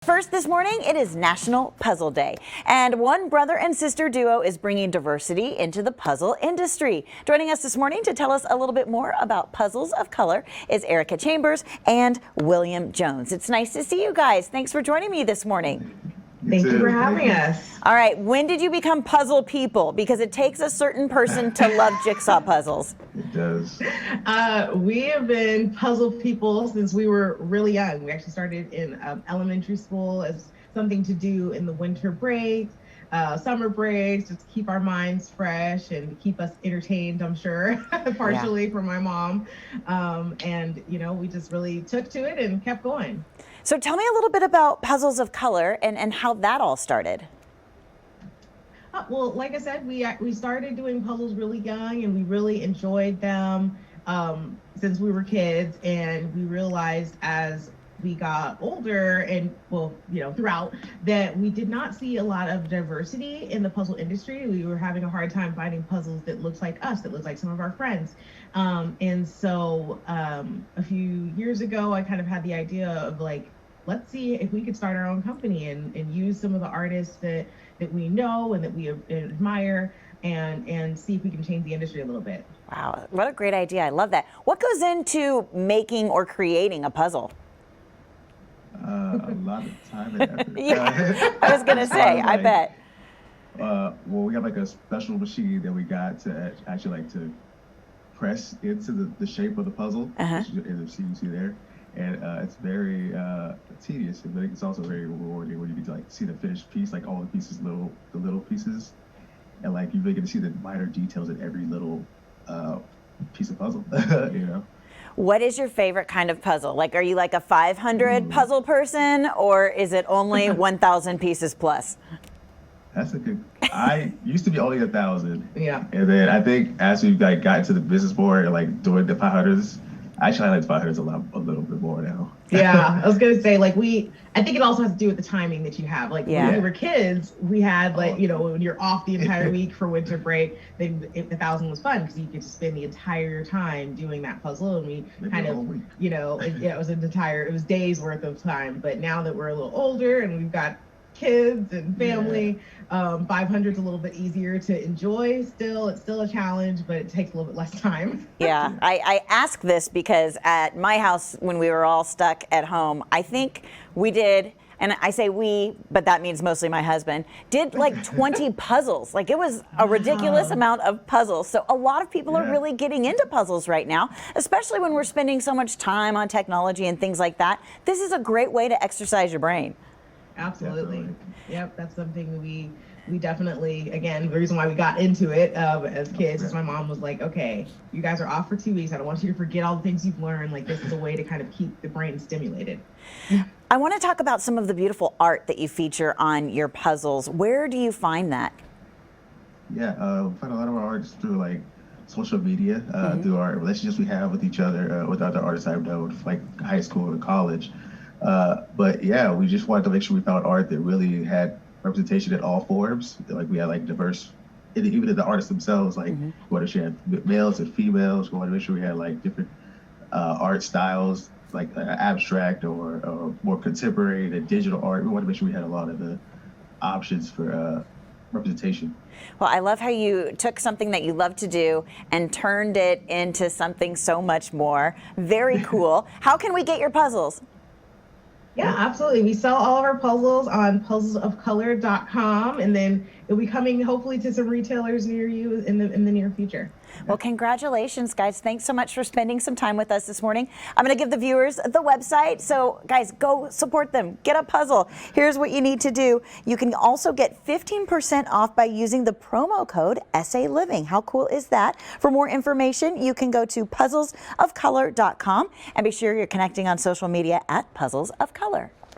First this morning, it is National Puzzle Day, and one brother and sister duo is bringing diversity into the puzzle industry. Joining us this morning to tell us a little bit more about Puzzles of Color is Ericka Chambers and William Jones. It's nice to see you guys. Thanks for joining me this morning. Thank you for having us. All right, when did you become puzzle people? Because it takes a certain person to love jigsaw puzzles. It does. We have been puzzle people since we were really young. We actually started in elementary school as something to do in the winter breaks, summer breaks, just to keep our minds fresh and keep us entertained, I'm sure, partially for my mom. And, you know, we just really took to it and kept going. So tell me a little bit about Puzzles of Color and how that all started. Well, like I said, we started doing puzzles really young, and we really enjoyed them since we were kids. And we realized as we got older and, well, you know, throughout, that we did not see a lot of diversity in the puzzle industry. We were having a hard time finding puzzles that looked like us, that looked like some of our friends. And so a few years ago, I kind of had the idea of like, let's see if we could start our own company and use some of the artists that we know and that we admire and see if we can change the industry a little bit. Wow, what a great idea. I love that. What goes into making or creating a puzzle? A lot of time and effort. Yeah, I was gonna say, I bet. Well, we have like a special machine that we got to actually like to press into the shape of the puzzle, which you see there. And it's very tedious, but it's also very rewarding when you get to like see the finished piece, like all the pieces, the little pieces, and like you really get to see the minor details in every little piece of puzzle. You know. What is your favorite kind of puzzle? Like, are you like a 500 puzzle person, or is it only 1,000 pieces plus? That's a good. I used to be only 1,000. Yeah. And then I think as we like got into the business more and like doing the 500s, actually I like 500s a little bit more now. Yeah, I was gonna say like I think it also has to do with the timing that you have. Like when we were kids, we had like, you know, when you're off the entire week for winter break, then 1,000 was fun because you get to spend the entire time doing that puzzle, and we kind of, you know, it was days worth of time. But now that we're a little older and we've got kids and family, 500's a little bit easier to enjoy still. It's still a challenge, but it takes a little bit less time. Yeah, I ask this because at my house, when we were all stuck at home, I think we did, and I say we, but that means mostly my husband, did like 20 puzzles. Like it was a ridiculous amount of puzzles. So a lot of people are really getting into puzzles right now, especially when we're spending so much time on technology and things like that. This is a great way to exercise your brain. Absolutely. Yep, that's something we definitely, again, the reason why we got into it as kids is my mom was like, okay, you guys are off for 2 weeks. I don't want you to forget all the things you've learned. Like, this is a way to kind of keep the brain stimulated. I want to talk about some of the beautiful art that you feature on your puzzles. Where do you find that? Yeah, we find a lot of our art through like social media, through our relationships we have with each other, with other artists I've known, like high school and college. But yeah, we just wanted to make sure we found art that really had representation in all forms. Like we had like diverse, even in the artists themselves, like whether she had males and females. We wanted to make sure we had like different art styles, like abstract or more contemporary and digital art. We wanted to make sure we had a lot of the options for representation. Well, I love how you took something that you love to do and turned it into something so much more. Very cool. How can we get your puzzles? Yeah, absolutely. We sell all of our puzzles on PuzzlesOfcolor.com, and then it'll be coming hopefully to some retailers near you in the near future. Well, congratulations, guys. Thanks so much for spending some time with us this morning. I'm going to give the viewers the website. So, guys, go support them. Get a puzzle. Here's what you need to do. You can also get 15% off by using the promo code SA Living. How cool is that? For more information, you can go to PuzzlesOfcolor.com and be sure you're connecting on social media at Puzzles of Color.